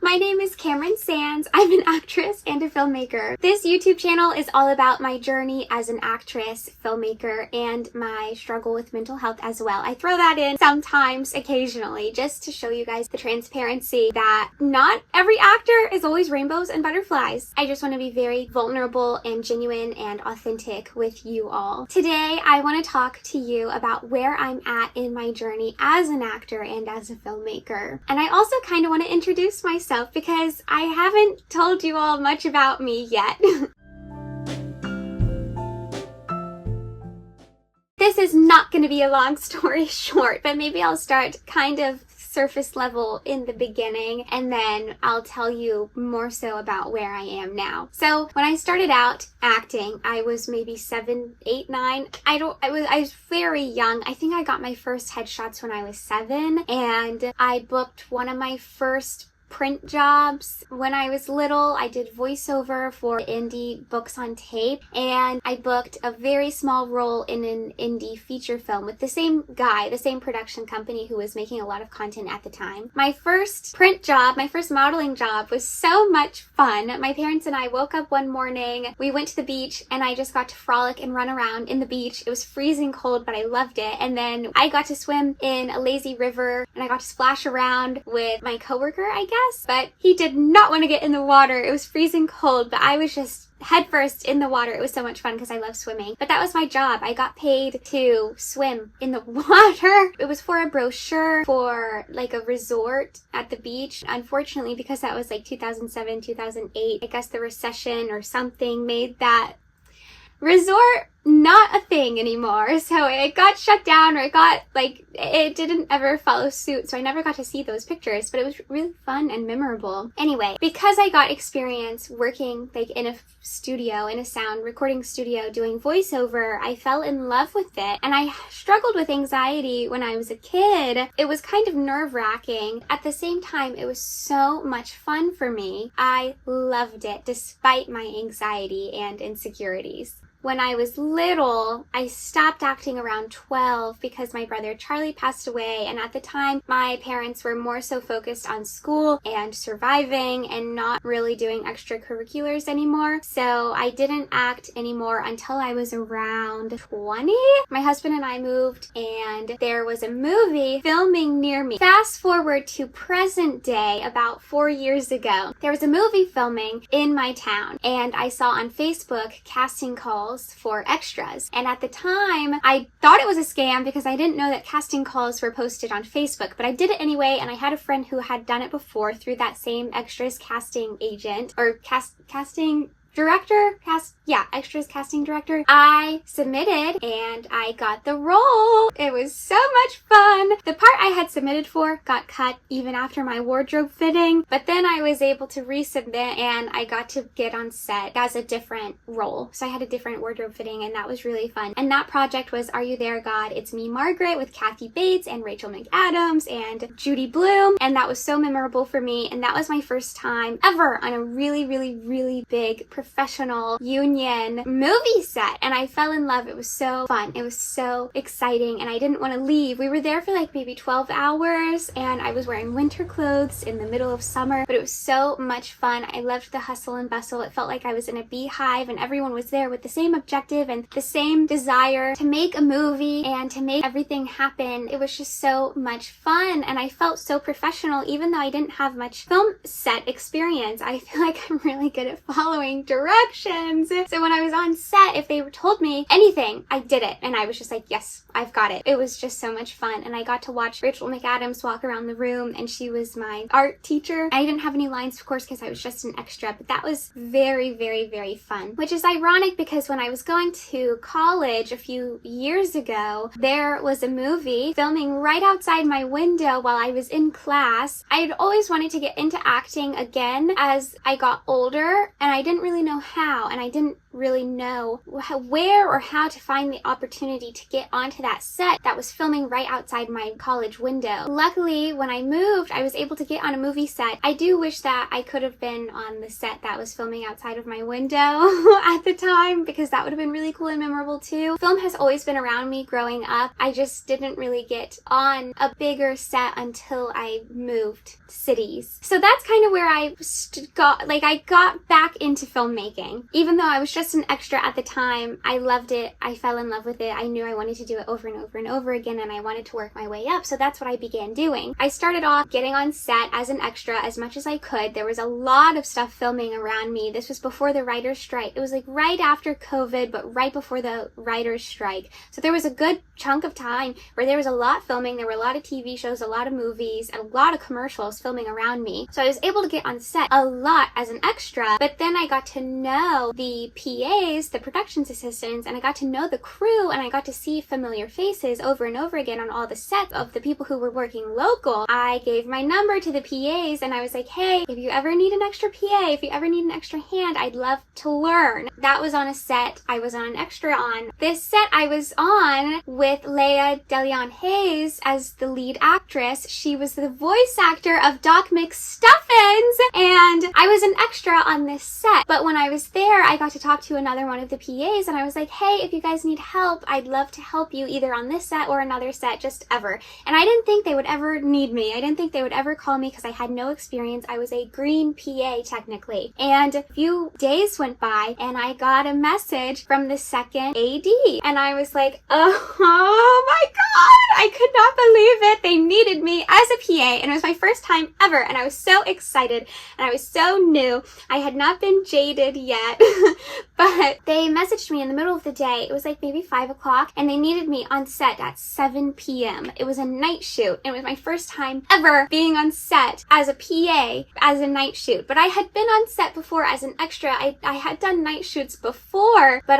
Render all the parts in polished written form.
My name is Cameron Sands. I'm an actress and a filmmaker. This YouTube channel is all about my journey as an actress, filmmaker, and my struggle with mental health as well. I throw that in sometimes, occasionally, just to show you guys the transparency that not every actor is always rainbows and butterflies. I just want to be very vulnerable and genuine and authentic with you all. Today, I want to talk to you about where I'm at in my journey as an actor and as a filmmaker. And I also kind of want to introduce myself because I haven't told you all much about me yet. This is not going to be a long story short, but maybe I'll start kind of surface level in the beginning, and then I'll tell you more so about where I am now. So when I started out acting, I was maybe 7, 8, 9. I was very young. I think I got my first headshots when I was 7, and I booked one of my first print jobs when I was little. I did voiceover for indie books on tape, and I booked a very small role in an indie feature film with the same guy, the same production company who was making a lot of content at the time. My first print job, my first modeling job was so much fun. My parents and I woke up one morning, we went to the beach, and I just got to frolic and run around in the beach. It was freezing cold, but I loved it. And then I got to swim in a lazy river, and I got to splash around with my coworker, I guess. But he did not want to get in the water. It was freezing cold, but I was just headfirst in the water. It was so much fun because I love swimming. But that was my job. I got paid to swim in the water. It was for a brochure for like a resort at the beach. Unfortunately, because that was like 2007, 2008, I guess the recession or something made that resort not a thing anymore. So it got shut down, or it didn't ever follow suit. So I never got to see those pictures, but it was really fun and memorable. Anyway, because I got experience working like in a studio, in a sound recording studio doing voiceover, I fell in love with it. And I struggled with anxiety when I was a kid. It was kind of nerve-wracking. At the same time, it was so much fun for me. I loved it despite my anxiety and insecurities. When I was little, I stopped acting around 12 because my brother Charlie passed away, and at the time my parents were more so focused on school and surviving and not really doing extracurriculars anymore. So I didn't act anymore until I was around 20. My husband and I moved, and there was a movie filming near me. Fast forward to present day, about 4 years ago, there was a movie filming in my town, and I saw on Facebook casting calls for extras. And at the time, I thought it was a scam because I didn't know that casting calls were posted on Facebook, but I did it anyway, and I had a friend who had done it before through that same extras casting agent, or casting director? Extras casting director. I submitted and I got the role. It was so much fun. The part I had submitted for got cut even after my wardrobe fitting, but then I was able to resubmit and I got to get on set as a different role. So I had a different wardrobe fitting, and that was really fun. And that project was Are You There, God? It's Me, Margaret, with Kathy Bates and Rachel McAdams and Judy Bloom. And that was so memorable for me. And that was my first time ever on a really, really, really big professional union movie set, and I fell in love. It was so fun. It was so exciting, and I didn't want to leave. We were there for like maybe 12 hours, and I was wearing winter clothes in the middle of summer, but it was so much fun. I loved the hustle and bustle. It felt like I was in a beehive, and everyone was there with the same objective and the same desire to make a movie and to make everything happen. It was just so much fun, and I felt so professional even though I didn't have much film set experience. I feel like I'm really good at following directions. So when I was on set, if they told me anything, I did it. And I was just like, yes, I've got it. It was just so much fun. And I got to watch Rachel McAdams walk around the room, and she was my art teacher. I didn't have any lines, of course, because I was just an extra, but that was very, very, very fun. Which is ironic because when I was going to college a few years ago, there was a movie filming right outside my window while I was in class. I had always wanted to get into acting again as I got older, and I didn't really really know how, and I didn't really know where or how to find the opportunity to get onto that set that was filming right outside my college window. Luckily, when I moved, I was able to get on a movie set. I do wish that I could have been on the set that was filming outside of my window at the time, because that would have been really cool and memorable too. Film has always been around me growing up. I just didn't really get on a bigger set until I moved cities. So that's kind of where I got back into filmmaking. Even though I was just an extra at the time, I loved it. I fell in love with it. I knew I wanted to do it over and over and over again, and I wanted to work my way up. So that's what I began doing. I started off getting on set as an extra as much as I could. There was a lot of stuff filming around me. This was before the writer's strike. It was like right after COVID, but right before the writer's strike. So there was a good chunk of time where there was a lot filming. There were a lot of TV shows, a lot of movies, and a lot of commercials filming around me. So I was able to get on set a lot as an extra, but then I got to know the PAs, the productions assistants, and I got to know the crew, and I got to see familiar faces over and over again on all the sets of the people who were working local. I gave my number to the PAs, and I was like, hey, if you ever need an extra PA, if you ever need an extra hand, I'd love to learn. That was on a set I was on an extra on. This set I was on with Leia DeLeon Hayes as the lead actress. She was the voice actor of Doc McStuffins, and I was an extra on this set. But when I was there, I got to talk to another one of the PAs, and I was like, hey, if you guys need help, I'd love to help you either on this set or another set, just ever. And I didn't think they would ever need me. I didn't think they would ever call me because I had no experience. I was a green PA technically. And a few days went by, and I got a message from the second AD, and I was like, oh my god, I could not believe it. They needed me as a PA, and it was my first time ever, and I was so excited, and I was so new. I had not been jaded yet, but they messaged me in the middle of the day. It was like maybe 5 o'clock, and they needed me on set at 7 p.m. It was a night shoot, and it was my first time ever being on set as a PA as a night shoot. But I had been on set before as an extra. I had done night shoots before, but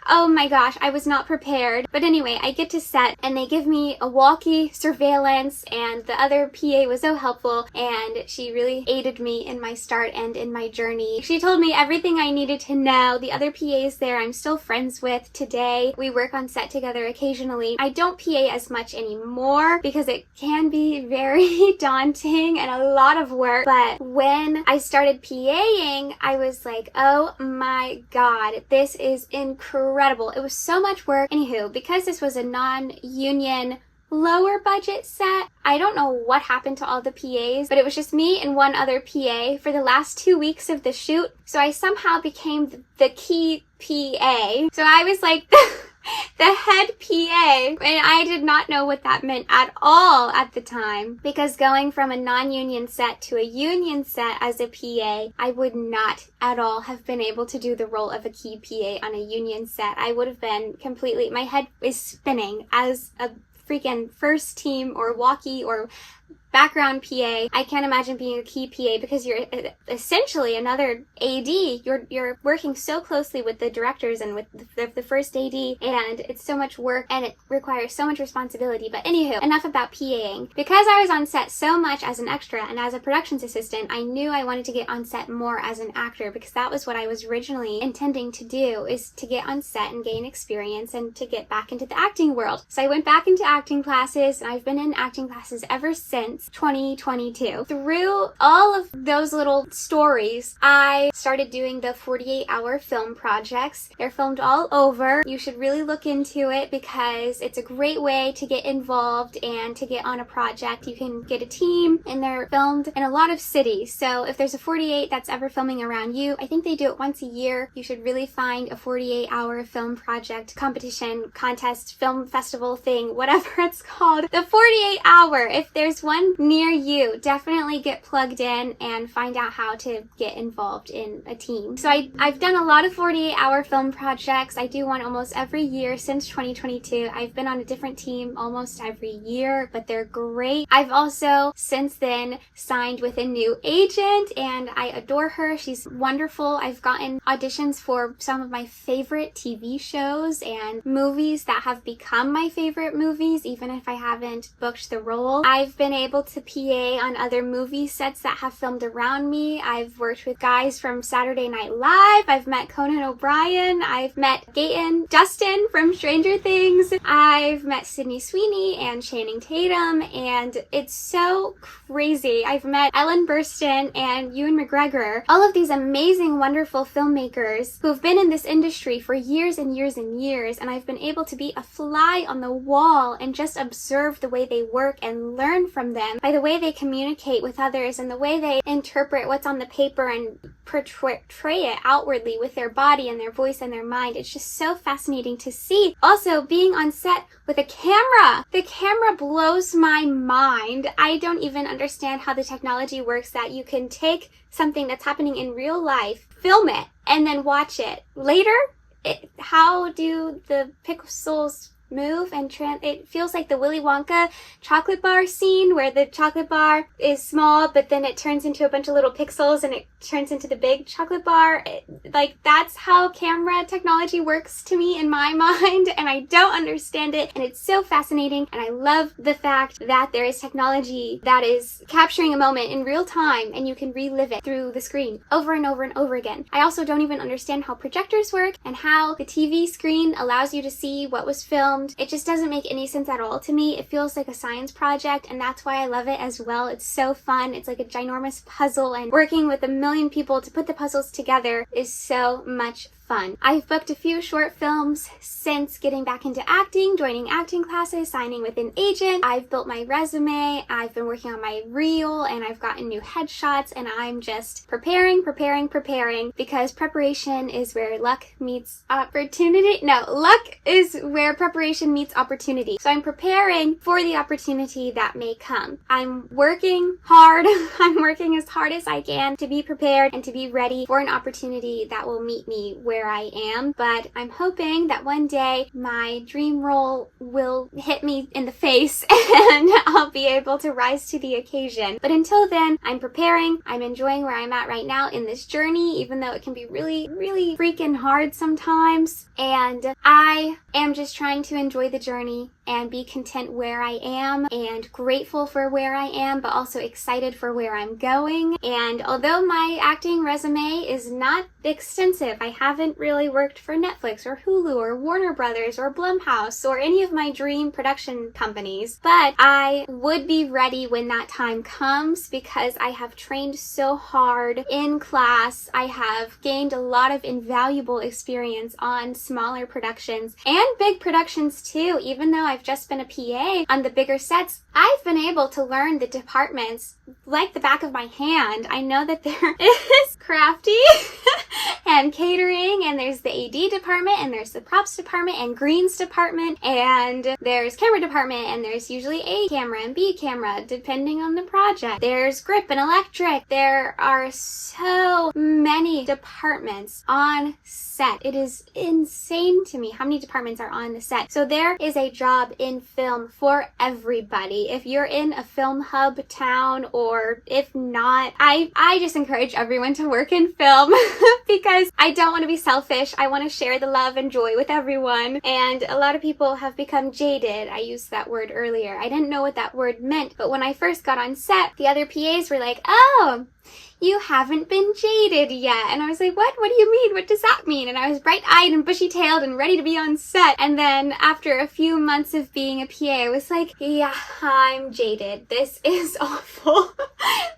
oh my gosh, I was not prepared. But anyway, I get to set, and they give me a walkie surveillance, and the other PA was so helpful, and she really aided me in my start and in my journey. She told me everything I needed to know. The other PAs there I'm still friends with today. We work on set together occasionally. I don't PA as much anymore because it can be very daunting and a lot of work, but when I started PAing, I was like, oh my god, this is incredible. It was so much work. Anywho, because this was a non-union lower budget set, I don't know what happened to all the PAs, but it was just me and one other PA for the last 2 weeks of the shoot. So I somehow became the key PA. So I was like the head PA, and I did not know what that meant at all at the time, because going from a non-union set to a union set as a PA, I would not at all have been able to do the role of a key PA on a union set. I would have been completely, my head is spinning as a freaking first team or walkie or background PA. I can't imagine being a key PA because you're essentially another AD. You're working so closely with the directors and with the first AD, and it's so much work and it requires so much responsibility. But anywho, enough about PAing. Because I was on set so much as an extra and as a productions assistant, I knew I wanted to get on set more as an actor, because that was what I was originally intending to do, is to get on set and gain experience and to get back into the acting world. So I went back into acting classes, and I've been in acting classes ever since 2022. Through all of those little stories, I started doing the 48-hour film projects. They're filmed all over. You should really look into it because it's a great way to get involved and to get on a project. You can get a team, and they're filmed in a lot of cities. So if there's a 48 that's ever filming around you, I think they do it once a year. You should really find a 48-hour film project, competition, contest, film festival thing, whatever it's called. The 48-hour, if there's one near you, definitely get plugged in and find out how to get involved in a team. So I've done a lot of 48-hour film projects. I do one almost every year since 2022. I've been on a different team almost every year, but they're great. I've also since then signed with a new agent, and I adore her. She's wonderful. I've gotten auditions for some of my favorite TV shows and movies that have become my favorite movies, even if I haven't booked the role. I've been able able to PA on other movie sets that have filmed around me. I've worked with guys from Saturday Night Live. I've met Conan O'Brien. I've met Gaten Dustin from Stranger Things. I've met Sydney Sweeney and Channing Tatum, and it's so crazy. I've met Ellen Burstyn and Ewan McGregor. All of these amazing, wonderful filmmakers who have been in this industry for years and years and years, and I've been able to be a fly on the wall and just observe the way they work and learn from them by the way they communicate with others and the way they interpret what's on the paper and portray it outwardly with their body and their voice and their mind. It's just so fascinating to see. Also, being on set with a camera. The camera blows my mind. I don't even understand how the technology works that you can take something that's happening in real life, film it, and then watch it later. How do the pixels move and it feels like the Willy Wonka chocolate bar scene where the chocolate bar is small but then it turns into a bunch of little pixels and it turns into the big chocolate bar. Like, that's how camera technology works to me in my mind, and I don't understand it, and it's so fascinating. And I love the fact that there is technology that is capturing a moment in real time and you can relive it through the screen over and over and over again. I also don't even understand how projectors work and how the TV screen allows you to see what was filmed. It just doesn't make any sense at all to me. It feels like a science project, and that's why I love it as well. It's so fun. It's like a ginormous puzzle, and working with a million people to put the puzzles together is so much fun. I've booked a few short films since getting back into acting, joining acting classes, signing with an agent. I've built my resume, I've been working on my reel, and I've gotten new headshots, and I'm just preparing, because preparation is where luck meets opportunity. No, luck is where preparation meets opportunity. So I'm preparing for the opportunity that may come. I'm working hard. I'm working as hard as I can to be prepared and to be ready for an opportunity that will meet me where I am, but I'm hoping that one day my dream role will hit me in the face and I'll be able to rise to the occasion. But until then, I'm preparing. I'm enjoying where I'm at right now in this journey, even though it can be really, really freaking hard sometimes. And I am just trying to enjoy the journey and be content where I am and grateful for where I am, but also excited for where I'm going. And although my acting resume is not extensive, I haven't really worked for Netflix or Hulu or Warner Brothers or Blumhouse or any of my dream production companies, but I would be ready when that time comes because I have trained so hard in class. I have gained a lot of invaluable experience on smaller productions and big productions too. Even though I've just been a PA on the bigger sets, I've been able to learn the departments like the back of my hand. I know that there is crafty and catering, and there's the AD department, and there's the props department, and greens department, and there's camera department, and there's usually A camera and B camera, depending on the project. There's grip and electric. There are so many departments on set. It is insane to me how many departments are on the set. So there is a job in film for everybody. If you're in a film hub town, or if not, I just encourage everyone to work in film because I don't want to be selfish. I want to share the love and joy with everyone. And a lot of people have become jaded. I used that word earlier. I didn't know what that word meant, but when I first got on set, the other PAs were like, "Oh, you haven't been jaded yet." And I was like, what? What do you mean? What does that mean? And I was bright-eyed and bushy-tailed and ready to be on set. And then after a few months of being a PA, I was like, yeah, I'm jaded. This is awful.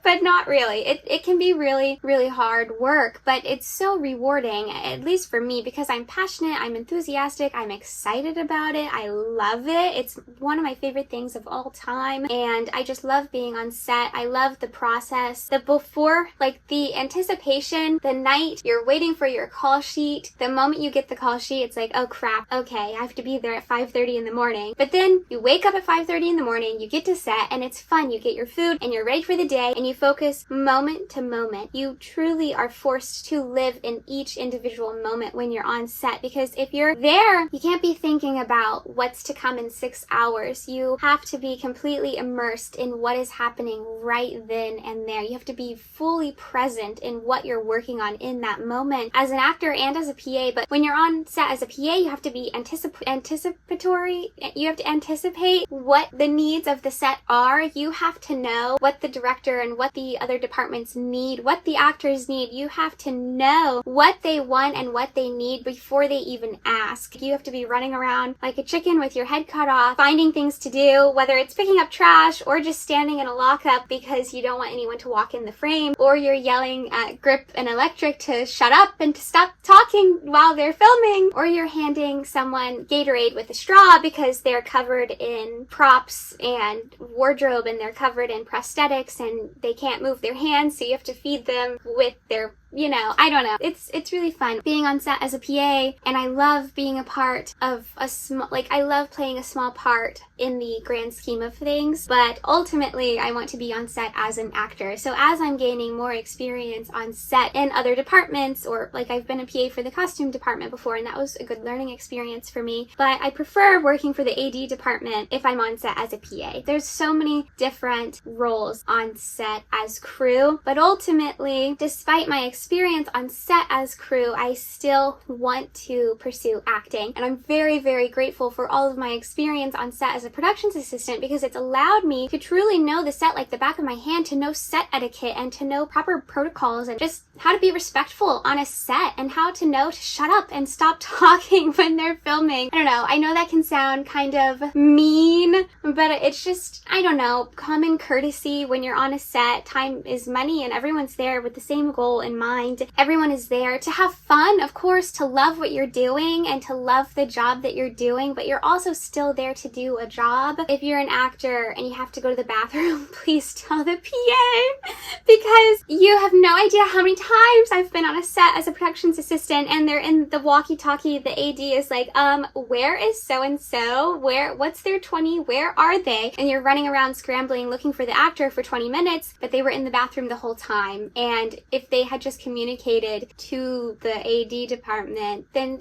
But not really. It can be really, really hard work, but it's so rewarding, at least for me, because I'm passionate, I'm enthusiastic, I'm excited about it, I love it. It's one of my favorite things of all time, and I just love being on set. I love the process, the before, like the anticipation, the night you're waiting for your call sheet. The moment you get the call sheet, it's like, oh crap, okay, I have to be there at 5:30 in the morning. But then you wake up at 5:30 in the morning, you get to set, and it's fun. You get your food, and you're ready for the day, and you focus focus moment to moment. You truly are forced to live in each individual moment when you're on set, because if you're there, you can't be thinking about what's to come in 6 hours. You have to be completely immersed in what is happening right then and there. You have to be fully present in what you're working on in that moment as an actor and as a PA. But when you're on set as a PA, you have to be anticipatory. You have to anticipate what the needs of the set are. You have to know what the director and what the other departments need, what the actors need. You have to know what they want and what they need before they even ask. You have to be running around like a chicken with your head cut off, finding things to do, whether it's picking up trash or just standing in a lockup because you don't want anyone to walk in the frame, or you're yelling at Grip and Electric to shut up and to stop talking while they're filming, or you're handing someone Gatorade with a straw because they're covered in props and wardrobe and they're covered in prosthetics and they can't move their hands, so you have to feed them with their, I don't know. It's really fun being on set as a PA, and I love being a part of I love playing a small part in the grand scheme of things, but ultimately I want to be on set as an actor. So as I'm gaining more experience on set in other departments, or like I've been a PA for the costume department before, and that was a good learning experience for me, but I prefer working for the AD department if I'm on set as a PA. There's so many different roles on set as crew, but ultimately, despite my experience on set as crew, I still want to pursue acting. And I'm very, very grateful for all of my experience on set as a productions assistant, because it's allowed me to truly know the set like the back of my hand, to know set etiquette and to know proper protocols and just how to be respectful on a set and how to know to shut up and stop talking when they're filming. I don't know. I know that can sound kind of mean, but it's just, I don't know, common courtesy when you're on a set. Time is money and everyone's there with the same goal in mind. Everyone is there to have fun, of course, to love what you're doing and to love the job that you're doing, but you're also still there to do a job. If you're an actor and you have to go to the bathroom, please tell the PA, because you have no idea how many times I've been on a set as a productions assistant and they're in the walkie-talkie. The AD is like, where is so-and-so? What's their 20? Where are they? And you're running around scrambling looking for the actor for 20 minutes, but they were in the bathroom the whole time. And if they had just communicated to the AD department, then,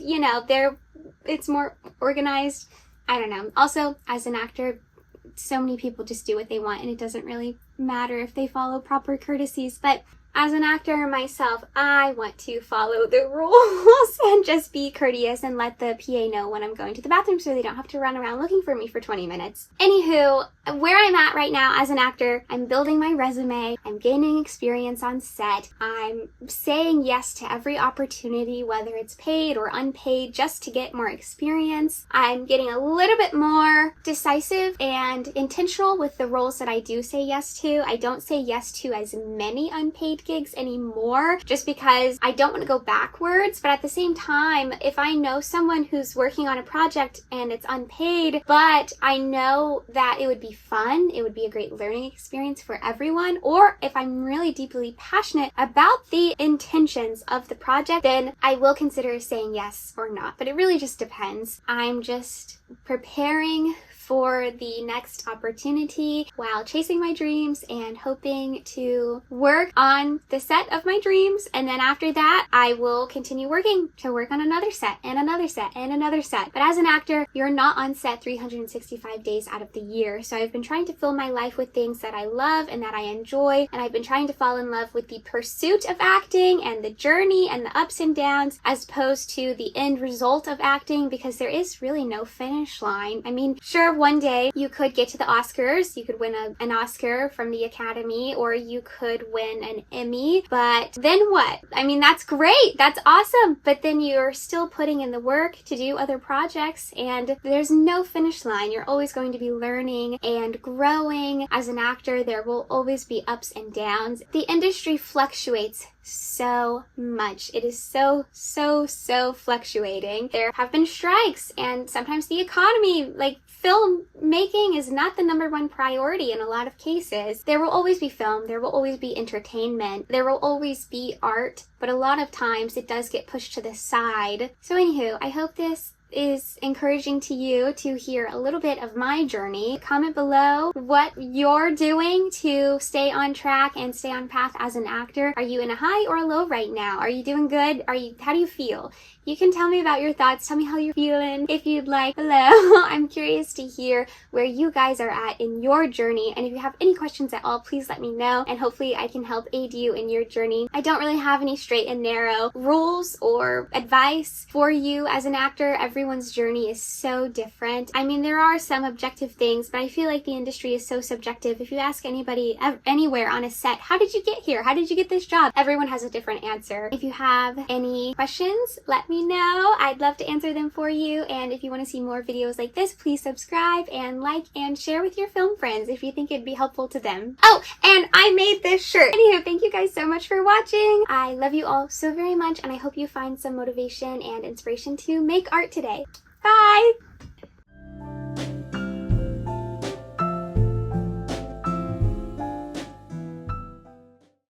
it's more organized. I don't know. Also, as an actor, so many people just do what they want and it doesn't really matter if they follow proper courtesies. But as an actor myself, I want to follow the rules and just be courteous and let the PA know when I'm going to the bathroom so they don't have to run around looking for me for 20 minutes. Anywho, where I'm at right now as an actor, I'm building my resume, I'm gaining experience on set, I'm saying yes to every opportunity, whether it's paid or unpaid, just to get more experience. I'm getting a little bit more decisive and intentional with the roles that I do say yes to. I don't say yes to as many unpaid gigs anymore, just because I don't want to go backwards. But at the same time, if I know someone who's working on a project and it's unpaid, but I know that it would be fun, it would be a great learning experience for everyone, or if I'm really deeply passionate about the intentions of the project, then I will consider saying yes or not. But it really just depends. I'm just preparing for the next opportunity while chasing my dreams and hoping to work on the set of my dreams. And then after that, I will continue working to work on another set and another set and another set. But as an actor, you're not on set 365 days out of the year. So I've been trying to fill my life with things that I love and that I enjoy. And I've been trying to fall in love with the pursuit of acting and the journey and the ups and downs, as opposed to the end result of acting, because there is really no finish line. I mean, sure, one day you could get to the Oscars, you could win an Oscar from the Academy, or you could win an Emmy, but then what? I mean, that's great, that's awesome, but then you're still putting in the work to do other projects, and there's no finish line. You're always going to be learning and growing. As an actor, there will always be ups and downs. The industry fluctuates so much. It is so fluctuating. There have been strikes, and sometimes the economy, like film making, is not the number one priority in a lot of cases. There will always be film, there will always be entertainment, there will always be art, but a lot of times it does get pushed to the side. So anywho, I hope this is encouraging to you to hear a little bit of my journey. Comment below what you're doing to stay on track and stay on path as an actor. Are you in a high or a low right now? Are you doing good? How do you feel? You can tell me about your thoughts. Tell me how you're feeling if you'd like below. I'm curious to hear where you guys are at in your journey. And if you have any questions at all, please let me know. And hopefully I can help aid you in your journey. I don't really have any straight and narrow rules or advice for you as an actor. Everyone's journey is so different. I mean, there are some objective things, but I feel like the industry is so subjective. If you ask anybody anywhere on a set, how did you get here? How did you get this job? Everyone has a different answer. If you have any questions, let me know. I'd love to answer them for you. And if you want to see more videos like this, please subscribe and like and share with your film friends if you think it'd be helpful to them. Oh, and I made this shirt. Anywho, thank you guys so much for watching. I love you all so very much, and I hope you find some motivation and inspiration to make art today. Bye!